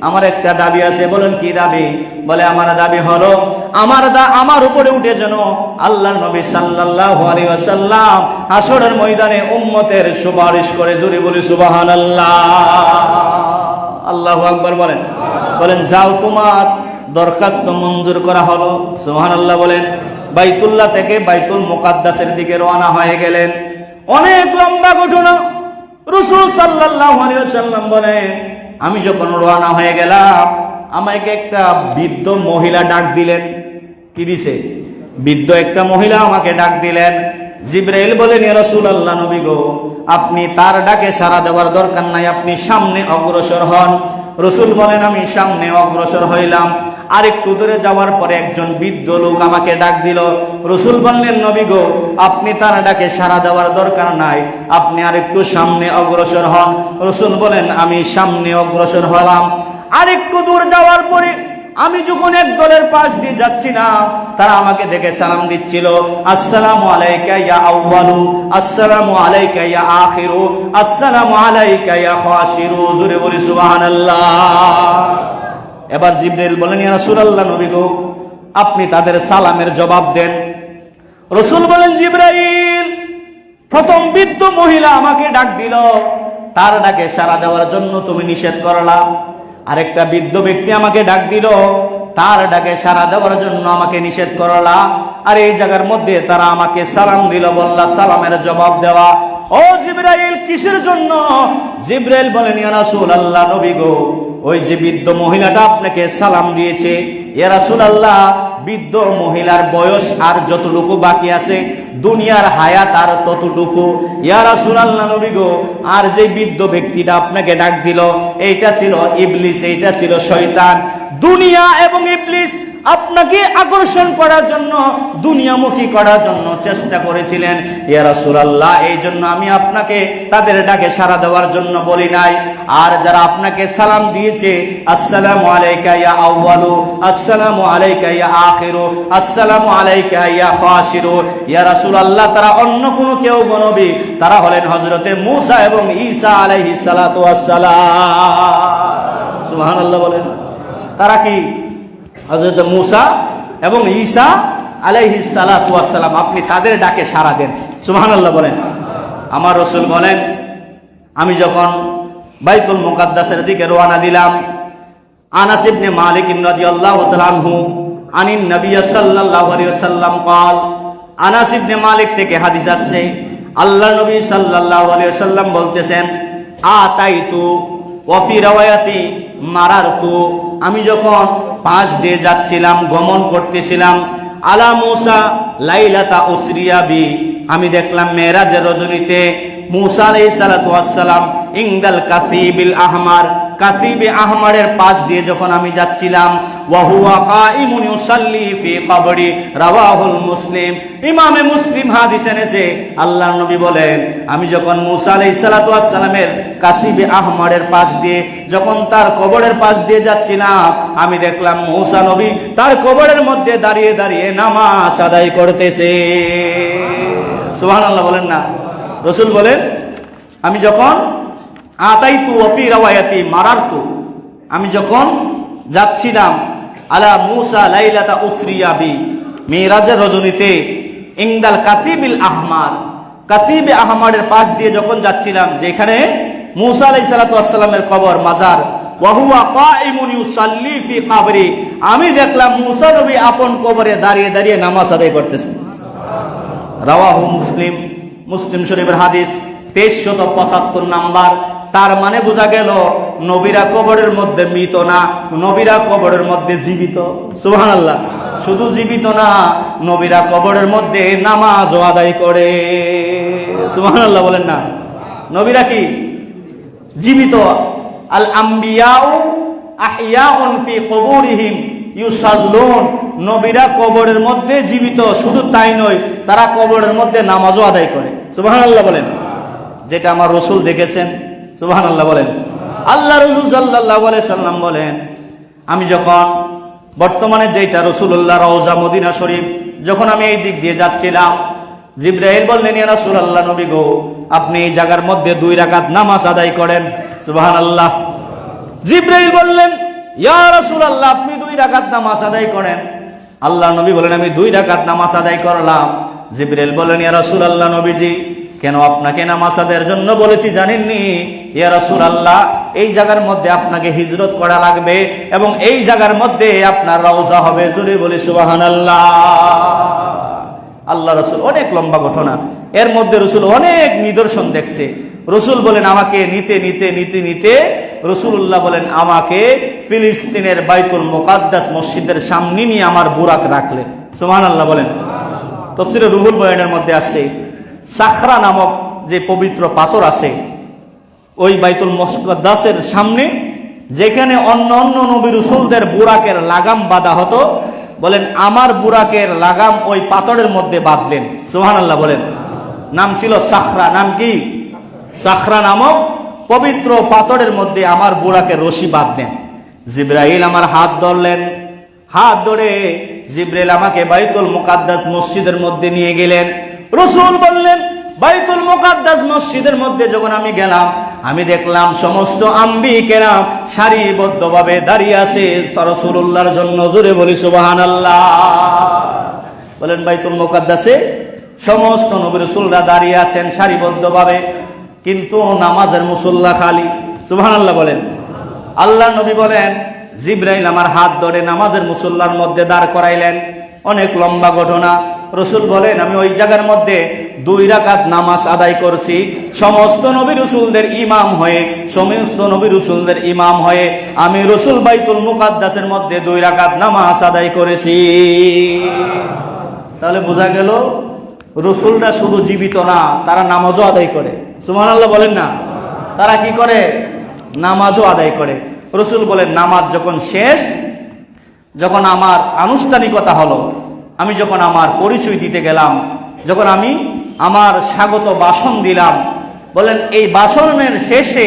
আমার একটা দাবি আছে। বলেন, কি দাবি? বলে, আমার দাবি হলো আমার উপরে উঠে যেন আল্লাহর নবী সাল্লাল্লাহু আলাইহি ওয়াসাল্লাম হাসরের ময়দানে উম্মতের সুপারিশ করে। জোরে বলি সুবহানাল্লাহ। আল্লাহু আকবার বলেন। বলেন, যাও, তোমার দরখাস্ত মঞ্জুর করা হলো। সুবহানাল্লাহ বলেন। বাইতুল্লাহ থেকে বাইতুল মুকাদ্দাসের দিকে রওনা হয়ে গেলেন। অনেক লম্বা ঘটনা। রাসূল সাল্লাল্লাহু আলাইহি ওয়াসাল্লাম বলেন, আমি যখন রওনা হয়ে গেলাম, আমাকে একটা বৃদ্ধ মহিলা ডাক দিলেন। কি দিছে? বৃদ্ধ একটা মহিলা আমাকে ডাক দিলেন। জিবরাইল বলেন, ইয়া রাসূলুল্লাহ, নবী গো, আপনি তার ডাকে সাড়া দেওয়ার দরকার নাই, আপনি সামনে অগ্রসর হন। রাসূল বলেন, আমি সামনে অগ্রসর হইলাম। আরেকটু দূরে যাওয়ার পরে একজন বৃদ্ধ লোক আমাকে ডাক দিল। রাসূল বললেন, নবী গো, আপনি তার ডাকে সাড়া দেওয়ার দরকার নাই, আপনি আরেকটু সামনে অগ্রসর হন। রাসূল বলেন, আমি সামনে অগ্রসর হলাম। আরেকটু দূর যাওয়ার পরে আমি যখন এক দলের পাশ দিয়ে যাচ্ছি না, তারা আমাকে দেখে সালাম দিচ্ছিল, আসসালামু আলাইকা ইয়া আউয়ালু, আসসালামু আলাইকা ইয়া আখিরু, আসসালামু আলাইকা ইয়া খাশিরু। জোরে বলি সুবহানাল্লাহ। এবার জিবরাইল বলেন, ইয়া রাসূলুল্লাহ, নবী গো, আপনি তাদের সালামের জবাব দেন। রাসূল বলেন, জিবরাইল, প্রথম বৃদ্ধ মহিলা আমাকে ডাক দিল, তার ডাকে সাড়া দেওয়ার জন্য তুমি নিষেধ করলা। আরেকটা বৃদ্ধ ব্যক্তি আমাকে ডাক দিল, তার ডাকে সাড়া দেওয়ার জন্য আমাকে নিষেধ করলা, আর এই জায়গার মধ্যে তারা আমাকে সালাম দিল, বললা সালামের জবাব দেওয়া। ও জিবরাইল, কিসের জন্য? জিবরাইল বলেন, ইয়া রাসূলুল্লাহ, নবী গো, ওই যে বৃদ্ধ মহিলাটা আপনাকে সালাম দিয়েছে, ইয়া রাসূলুল্লাহ, বৃদ্ধ মহিলার বয়স আর যতটুকু বাকি আছে, দুনিয়ার হায়াত আর ততটুকু। ইয়া রাসূলুল্লাহ, নবী গো, আর যে বৃদ্ধ ব্যক্তিটা আপনাকে ডাক দিল, এইটা ছিল ইবলিস, এইটা ছিল শয়তান। দুনিয়া এবং ইবলিস আপনাকে আকর্ষণ করার জন্য, দুনিয়ামুখী করার জন্য চেষ্টা করেছিলেন। ইয়া রাসূলুল্লাহ, এই জন্য আমি আপনাকে তাদের ডাকে সাড়া দেওয়ার জন্য বলি নাই। আর যারা আপনাকে সালাম দিয়েছে, আসসালামু আলাইকা ইয়া আউয়ালু, আসসালামু আলাইকা ইয়া আখিরু, আসসালামু আলাইকা ইয়া ফাশিরু, ইয়া রাসূলুল্লাহ, তারা অন্য কোনো কেউ নবী, তারা হলেন হযরতে মূসা এবং ঈসা আলাইহিস সালাতু ওয়াস সালাম। সুবহানাল্লাহ বলেন। তারা কি? হযরত মূসা এবং ঈসা আলাইহিস সালাতু ওয়াস সালাম। আপনি তাদের ডাকে সাড়া দেন। সুবহানাল্লাহ বলেন। আমার রাসূল বলেন, আমি যখন বাইতুল মুকাদ্দাসের দিকে রওনা দিলাম, আনাস ইবনে মালিক রাদিয়াল্লাহু তাআলা আনহু আনিন নবী সাল্লাল্লাহু আলাইহি ওয়াসাল্লাম قال, আনাস ইবনে মালিক থেকে হাদিস আসছে, আল্লাহর নবী সাল্লাল্লাহু আলাইহি ওয়াসাল্লাম বলতেছেন, আতাইতু ওয়া ফি রাওয়ায়াতি মারারতু, আমি যখন পাশ দিয়ে যাচ্ছিলাম, গমন করতেছিলাম, আলা মূসা লাইলাতা উসরিয়া বি, আমি দেখলাম মেরাজের রজনীতে মূসা আলাইহিস সালাতু ওয়াস সালাম ইনদাল কাসিবিল আহমার, কাসিবে আহমারের পাশ দিয়ে যখন আমি যাচ্ছিলাম, ওয়া হুয়া কাইমুন ইউসাল্লি ফি কবরি, রাওয়াহুল মুসলিম, ইমামে মুসলিম হাদিস এনেছে। আল্লাহর নবী বলেন, আমি যখন মূসা আলাইহিস সালাতু ওয়াস সালামের কাসিবে আহমারের পাশ দিয়ে, যখন তার কবরের পাশ দিয়ে যাচ্ছিলাম, আমি দেখলাম মূসা নবী তার কবরের মধ্যে দাঁড়িয়ে দাঁড়িয়ে নামাজ আদায় করতেছে। সুবহানাল্লাহ বলেন না। রাসূল বলেন, আমি যখন আতাইতু ওয়া ফি রাওয়ায়াতি মারারতু, আমি যখন যাচ্ছিলাম আলা মূসা লাইলাতা উসরিয়া বি, মিরাজের রজনীতে, ইনদাল কাতিবিল আহমার, কাতিবে আহমারের পাশ দিয়ে যখন যাচ্ছিলাম, যেখানে মূসা আলাইহিস সালাতু ওয়াস সালামের কবর, মাজার, ওয়া হুয়া কাইমুন ইউসাল্লি ফি কবরি, আমি দেখলাম মূসা নবী আপন কবরে দাঁড়িয়ে দাঁড়িয়ে নামাজ আদায় করতেছেন। রাওয়াহু মুসলিম, মুসলিম শরীফের হাদিস 2375 নাম্বার। তার মানে বোঝা গেল, নবীরা কবরের মধ্যে মৃত না, নবীরা কবরের মধ্যে জীবিত। সুবহানাল্লাহ। শুধু জীবিত না, নবীরা কবরের মধ্যে নামাজও আদায় করে। সুবহানাল্লাহ বলেন না। নবীরা কি? জীবিত। আল আম্বিয়াউ আহইয়াউন ফি কুবুরিহিম ইউসাল্লুন, নবীরা কবরের মধ্যে জীবিত, শুধু তাই নয়, তারা কবরের মধ্যে নামাজও আদায় করে। সুবহানাল্লাহ বলেন। যেটা আমার রাসূল দেখেছেন। সুবহানাল্লাহ বলেন। আল্লাহ রাসূল সাল্লাল্লাহু আলাইহি সাল্লাম বলেন, আমি যখন বর্তমানে যেটা রাসূলুল্লাহ রওজা মদিনা শরীফ, যখন আমি এই দিক দিয়ে যাচ্ছিলাম, জিবরাইল বললেন, ইয়া রাসূলুল্লাহ, নবী গো, আপনি এই জায়গার মধ্যে 2 রাকাত নামাজ আদায় করেন। সুবহানাল্লাহ। জিবরাইল বললেন, ইয়া রাসূলুল্লাহ, আপনি 2 রাকাত নামাজ আদায় করেন। আল্লাহ নবী বলেন, আমি 2 রাকাত নামাজ আদায় করলাম। জিবরাইল বলেন, ইয়া রাসূলুল্লাহ, নবীজি, কেন আপনাকে নামাজ আদায়ের জন্য বলেছি জানেননি? ইয়া রাসূলুল্লাহ, এই জায়গার মধ্যে আপনাকে হিজরত করা লাগবে এবং এই জায়গার মধ্যে আপনার রওজা হবে। জোরে বলি সুবহানাল্লাহ। আল্লাহ রাসূল, অনেক লম্বা ঘটনা, এর মধ্যে রাসূল অনেক নিদর্শন দেখছে। রাসূল বলেন, আমাকে নিতে নিতে নিতে নিতে রাসূলুল্লাহ বলেন, আমাকে ফিলিস্তিনের বাইতুল মুকাদ্দাস মসজিদের সামনে নিয়ে আমার বুরাক রাখলেন। সুবহানাল্লাহ বলেন। তাফসীরে রুহুল বয়ানের মধ্যে আসছে, সাখরা নামক যে পবিত্র পাথর আছে ওই বাইতুল মুকাদ্দাসের সামনে, যেখানে অন্য অন্য নবী রাসূলদের বুরাকের লাগাম বাঁধা হতো, বলেন আমার বুরাকের লাগাম ওই পাথরের মধ্যে বাঁধলেন। সুবহানাল্লাহ বলেন। নাম ছিল সাখরা। নাম কি? সাখরা নামক পবিত্র পাথরের মধ্যে আমার বুরাকের রশি বাঁধলেন। জিবরাইল আমার হাত ধরলেন, হাত ধরে জিবরাইল আমাকে বাইতুল মুকাদ্দাস মসজিদের মধ্যে নিয়ে গেলেন। রাসূল বললেন, বাইতুল মুকাদ্দাস মসজিদের মধ্যে যখন আমি গেলাম, আমি দেখলাম সমস্ত আম্বিয়া কেরাম সারিবদ্ধভাবে দাঁড়িয়ে আছে রাসূলুল্লাহর জন্য। জোরে বলি সুবহানাল্লাহ। বলেন, বাইতুল মুকাদ্দাসে সমস্ত নবী রাসূলরা দাঁড়িয়ে আছেন সারিবদ্ধভাবে, কিন্তু নামাজের মুসল্লা খালি। সুবহানাল্লাহ বলেন। আল্লাহ নবী বলেন, জিবরাইল আমার হাত ধরে নামাজের মুসল্লার মধ্যে দাঁড় করাইলেন। অনেক লম্বা ঘটনা। রসুল বলেন আমি ওই জায়গার মধ্যে 2 রাকাত নামাজ আদায় করছি, সমস্ত নবী রসুলদের ইমাম হয়ে, সমস্ত নবী রসুলদের ইমাম হয়ে আমি রসুল বাইতুল মুকাদ্দাসের মধ্যে 2 রাকাত নামাজ আদায় করেছি। তাহলে বোঝা গেল রসুলরা শুধু জীবিত না, তারা নামাজও আদায় করে। সুবহানাল্লাহ বলেন না? তারা কি করে? নামাজও আদায় করে। রসুল বলেন নামাজ যখন শেষ, যখন আমার আনুষ্ঠানিকতা হলো, আমি যখন আমার পরিচয় দিতে গেলাম, যখন আমি আমার স্বাগত ভাষণ দিলাম, বলেন এই ভাষণের শেষে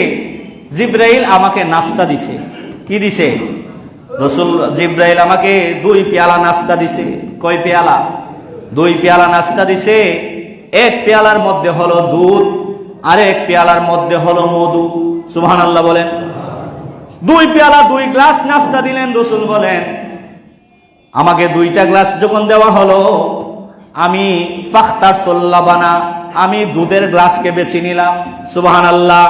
জিবরাইল আমাকে নাস্তা দিছে। কি দিছে? রসুল জিবরাইল আমাকে 2 পেয়ালা নাস্তা দিছে। কয় পেয়ালা? 2 পেয়ালা নাস্তা দিছে। 1 পেয়ালার মধ্যে হলো দুধ, আর 1 পেয়ালার মধ্যে হলো মধু। সুবহানাল্লাহ বলেন। 2 পেয়ালা 2 গ্লাস নাস্তা দিলেন। রসুল বলেন আমাকে 2টা গ্লাস যখন দেওয়া হলো, আমি ফাখতারতুল লাবানা, আমি দুধের গ্লাসকে বেছে নিলাম। সুবহানাল্লাহ।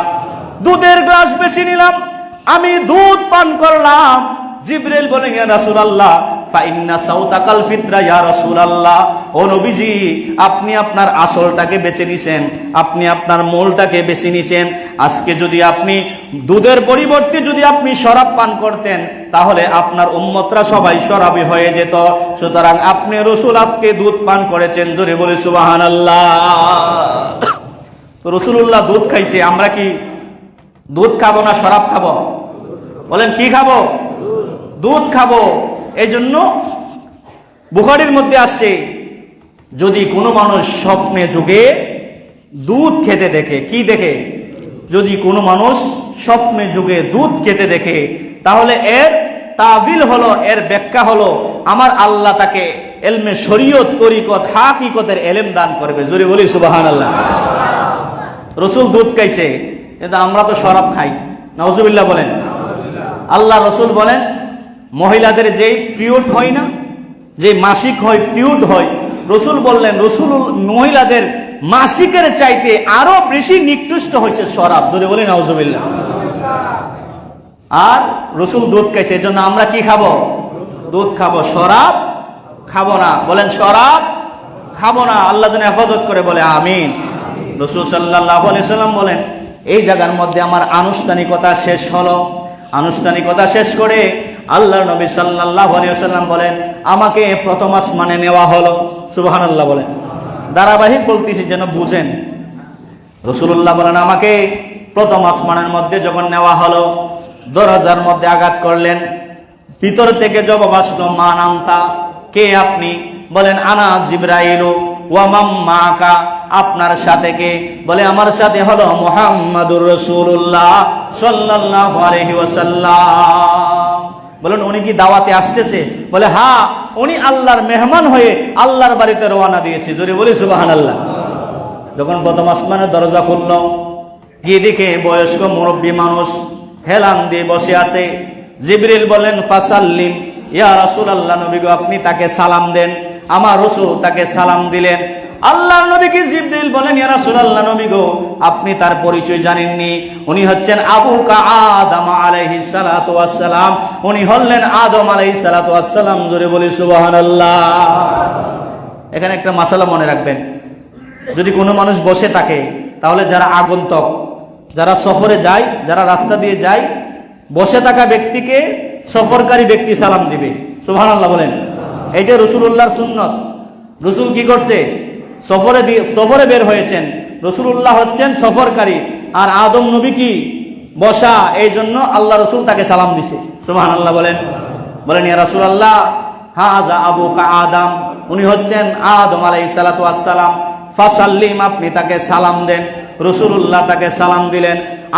দুধের গ্লাস বেছে নিলাম, আমি দুধ পান করলাম। জিবরাইল বলেন ইয়া রাসূলুল্লাহ ফাইন্না সাউতাকাল ফিতরা, ইয়া রাসূলুল্লাহ ও নবীজি আপনি আপনার আসলটাকে বেছে নিছেন, আপনি আপনার মূলটাকে বেছে নিছেন। আজকে যদি আপনি দুধের পরিবর্তে যদি আপনি শরাব পান করতেন, তাহলে আপনার উম্মতরা সবাই শরাবী হয়ে যেত। সুতরাং আপনি রসুল আজকে দুধ পান করেছেন। জোরে বলে সুবহানাল্লাহ। তো রাসূলুল্লাহ দুধ খাইছে, আমরা কি দুধ খাবো না শরাব খাবো? বলেন কি খাবো? দুধ খাবো। এই জন্য বুখারীর মধ্যে আসছে, যদি কোনো মানুষ স্বপ্নে যুগে দুধ খেতে দেখে, কি দেখে? যদি কোনো মানুষ স্বপ্নে যুগে দুধ খেতে দেখে, তাহলে এর তাবিল হলো, এর ব্যাখ্যা হলো আমার আল্লাহ তাকে ইলমে শরীয়ত, তরিকত, হাকিকতের ইলম দান করবে। জোরে বলি সুবহানাল্লাহ। রসুল দুধ খাইছে, কিন্তু আমরা তো শরাব খাই। নাউজুবিল্লাহ বলেন। আল্লাহ রসুল বলেন মহিলাদের যেই পিরিয়ড হয় না, যে মাসিক হয়, পিরিয়ড হয়, রসুল বললেন রসুল মহিলাদের মাসিকের চাইতে আরো বেশি নিকৃষ্ট হয়েছে শরাব। জোরে বলি নাউজুবিল্লাহ। আর রসুল দুধ খাইছে, এজন্য আমরা কি খাবো? দুধ খাবো, শরাব খাবো না। বলেন শরাব খাবো না। আল্লাহ যেন হেফাজত করে, বলে আমিন। রসুল সাল্লাল্লাহু আলাইহি সাল্লাম বলেন এই জায়গার মধ্যে আমার আনুষ্ঠানিকতা শেষ হলো। আনুষ্ঠানিকতা শেষ করে আল্লাহর নবী সাল্লাল্লাহু আলাইহি ওয়াসাল্লাম বলেন আমাকে প্রথম আসমানে নেওয়া হলো। সুবহানাল্লাহ বলেন। ধারাবাহিক বলতেছি যেন বুঝেন। রাসূলুল্লাহ বলেন আমাকে প্রথম আসমানের মধ্যে যখন নেওয়া হলো, দরজার মধ্যে আঘাত করলেন। ভিতর থেকে জবাব আসলো মান আনতা, কে আপনি? বলেন আনা জিবরাইলু ওয়া মান মাকা, আপনার সাথে কে? বলে আমার সাথে হলো মুহাম্মাদুর রাসূলুল্লাহ সাল্লাল্লাহু আলাইহি ওয়াসাল্লাম। বলেন উনি কি দাওয়াতে আসতেছে? বলে হ্যাঁ, উনি আল্লাহর মেহমান হয়ে আল্লাহর বাড়িতে রওনা দিয়েছে। জোরে বলি সুবহানাল্লাহ। যখন প্রথম আসমানের দরজা খুলল, গিয়ে দেখে বয়স্ক মুরব্বী মানুষ হেলান দিয়ে বসে আছে। জিবরিল বলেন ফাসাল্লিম ইয়া রাসূলুল্লাহ, নবী গো আপনি তাকে সালাম দেন। আমার রাসূল তাকে সালাম দিলেন। আল্লাহর নবীকে জিবরিল বলেন ইয়া রাসূলুল্লাহ, নবী গো আপনি তার পরিচয় জানেননি। উনি হচ্ছেন আবুকা আদম আলাইহিস সালাতু ওয়াস সালাম। উনি হলেন আদম আলাইহিস সালাতু ওয়াস সালাম। জোরে বলি সুবহানাল্লাহ। এখানে একটা মাসালা মনে রাখবেন, যদি কোনো মানুষ বসে থাকে, তাহলে যারা আগন্তুক, যারা সফরে যায়, যারা রাস্তা দিয়ে যায়, বসে থাকা ব্যক্তিকে সফরকারী ব্যক্তি সালাম দিবে। সুবহানাল্লাহ বলেন। এইটা রাসূলুল্লাহর সুন্নত। রাসূল কি করছে? সফরে বের হয়েছেন। রাসূলুল্লাহ হচ্ছেন সফরকারী, আর আদম নবী কি বসা, এই জন্য আল্লাহ রাসূল তাকে সালাম দিছে। সুবহানাল্লাহ বলেন। বলেন ইয়া রাসূলুল্লাহ হাযা আবুকা আদম, উনি হচ্ছেন আদম আলাইহিস সালাতু ওয়াস সালাম। ফাসাল্লিম, আপনি তাকে সালাম দেন। রাসূলুল্লাহ তাকে সালাম দিলেন।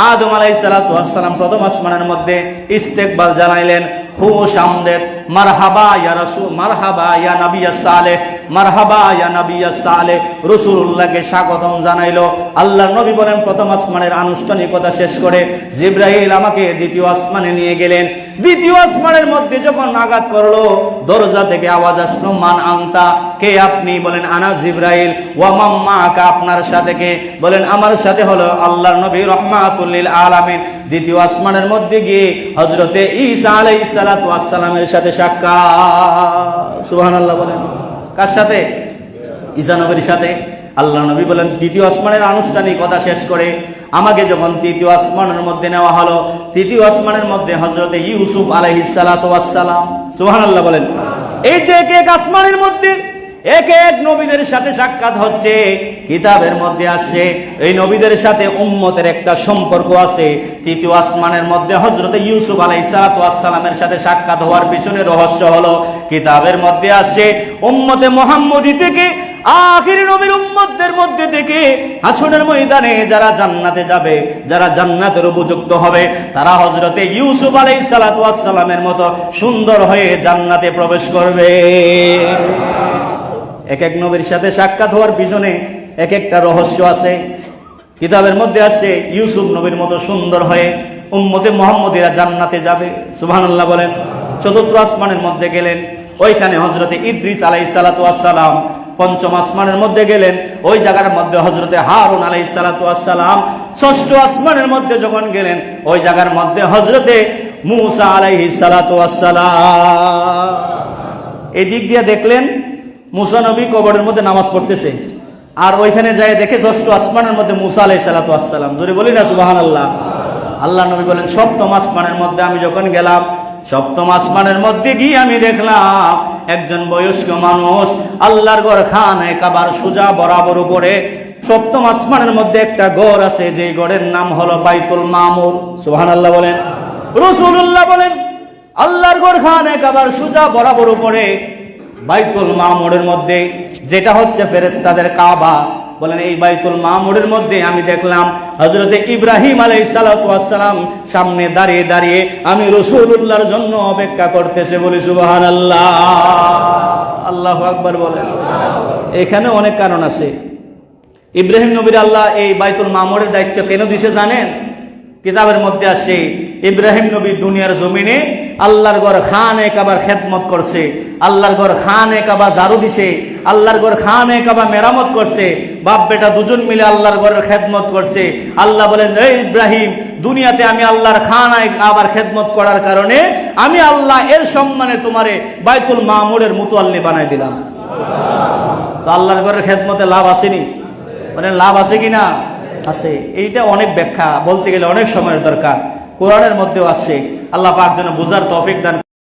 আদম আলাইহিস সালাতু ওয়াস সালাম প্রথম আসমানের মধ্যে ইস্তেকবাল জানাইলেন, খুশ আমদেদ, মারহাবা ইয়া রাসূল, মারহাবা ইয়া নবী সালেহ, মারহাবা ইয়া নবী সালেহ, রাসূলুল্লাহকে স্বাগতম জানাইলো। আল্লাহর নবী বলেন প্রথম আসমানের আনুষ্ঠানিকতা শেষ করে জিবরাইল আমাকে দ্বিতীয় আসমানে নিয়ে গেলেন। দ্বিতীয় আসমানের মধ্যে যখন আঘাত করলো, দরজা থেকে আওয়াজ আসলো, মান আনতা, কে আপনি? বলেন আনা জিবরাইল। ওয়া মান মাআকা, আপনার সাথে কে? বলেন আমার সাথে হলো আল্লাহর নবী রাহমাতুল লিল আলামিন। দ্বিতীয় আসমানের মধ্যে গিয়ে হযরতে ঈসা আলাইহিস সালাতু ওয়াস সালামের সাথে সাক্ষাৎ। সুবহানাল্লাহ বলেন। কার সাথে? ঈসা নবীর সাথে। আল্লাহ নবী বলেন দ্বিতীয় আসমানের আনুষ্ঠানিকতা শেষ করে আমাকে যখন তৃতীয় আসমানের মধ্যে নেওয়া হলো, তৃতীয় আসমানের মধ্যে হযরতে ইউসুফ আলাইহিস সালাতু ওয়াস সালাম। সুবহানাল্লাহ বলেন। এই যে এক এক আসমানের মধ্যে এক এক নবীদের সাথে সাক্ষাৎ হচ্ছে, কিতাবের মধ্যে আসছে এই নবীদের সাথে উম্মতের একটা সম্পর্ক আছে। তৃতীয় আসমানের মধ্যে হযরতে ইউসুফ আলাইহিস সালাতু ওয়াস সালামের সাথে সাক্ষাৎ হওয়ার পিছনে রহস্য হলো, কিতাবের মধ্যে আসছে উম্মতে মুহাম্মদী থেকে আখির নবীর উম্মতদের মধ্যে থেকে হাসরের ময়দানে যারা জান্নাতে যাবে, যারা জান্নাতের উপযুক্ত হবে, তারা হযরতে ইউসুফ আলাইহিস সালাতু ওয়াস সালামের মতো সুন্দর হয়ে জান্নাতে প্রবেশ করবে। এক এক নবীর সাথে সাক্ষাৎ হওয়ার পিছনে এক একটা রহস্য আছে। কিতাবের মধ্যে আসছে ইউসুফ নবীর মতো সুন্দর হয়ে উম্মতে মুহাম্মদীরা জান্নাতে যাবে। সুবহানাল্লাহ বলেন। চতুর্থ আসমানের মধ্যে গেলেন, ওইখানে হযরতে ইদ্রিস আলাইহিস সালাতু ওয়াস সালাম। পঞ্চম আসমানের মধ্যে গেলেন, ওই জায়গার মধ্যে হযরতে হারুন আলাইহিস সালাতু ওয়াস সালাম। ষষ্ঠ আসমানের মধ্যে যখন গেলেন, ওই জায়গার মধ্যে হযরতে মূসা আলাইহিস সালাতু ওয়াস সালাম। এই দিক দিয়ে দেখলেন মূসা নবী কবরের মধ্যে নামাজ পড়তেছে, আর ওইখানে যায় দেখে ষষ্ঠ আসমানের মধ্যে মূসা আলাইহিস সালাতু ওয়াস সালাম। জোরে বলি না সুবহানাল্লাহ। আল্লাহ নবী বলেন সপ্তম আসমানের মধ্যে আমি যখন গেলাম, সপ্তম আসমানের মধ্যে গিয়ে আমি দেখলাম একজন বয়স্ক মানুষ আল্লাহর ঘর খানায়ে কাবার সোজা বরাবর উপরে সপ্তম আসমানের মধ্যে একটা ঘর আছে, যে ঘরের নাম হলো বাইতুল মামুর। সুবহানাল্লাহ বলেন। রাসূলুল্লাহ বলেন আল্লাহর ঘর খানায়ে কাবার সোজা বরাবর উপরে বাইতুল মামুরের মধ্যে, যেটা হচ্ছে ফেরেশতাদের কাবা, বলেন এই বাইতুল মামুরের মধ্যে আমি দেখলাম হযরতে ইব্রাহিম আলাইহিস সালাতু ওয়াস সালাম সামনে দাঁড়িয়ে দাঁড়িয়ে আমি রাসূলুল্লাহর জন্য অপেক্ষা করতেছে। বলি সুবহানাল্লাহ। আল্লাহু আকবার বলেন। এখানে অনেক কারণ আছে। ইব্রাহিম নবীর আল্লাহ এই বাইতুল মামুরের দায়িত্ব কেন দিয়েছে জানেন? কিতাবের মধ্যে আসে ইব্রাহিম নবী দুনিয়ার জমিনে আল্লাহর ঘর খানায়ে কাবার খেদমত করছে, আল্লাহর ঘর খানায়ে কাবা ঝাড়ু দিছে, আল্লাহর ঘর খানায়ে কাবা মেরামত করছে, বাপ বেটা দুজন মিলে আল্লাহর ঘরের খেদমত করছে। আল্লাহ বলেন এই ইব্রাহিম, দুনিয়াতে আমি আল্লাহর খানায়ে কাবার খেদমত করার কারণে আমি আল্লাহ এর সম্মানে তোমারে বাইতুল মামুরের মুতাল্লি বানাই দিলাম। তো আল্লাহর ঘরের খেদমতে লাভ আসেনি? মানে লাভ আছে কিনা? আছে। এইটা অনেক ব্যাখ্যা বলতে গেলে অনেক সময়ের দরকার। কোরআনের মধ্যেও আসছে। আল্লাহ পাক যেন বুঝার তৌফিক দান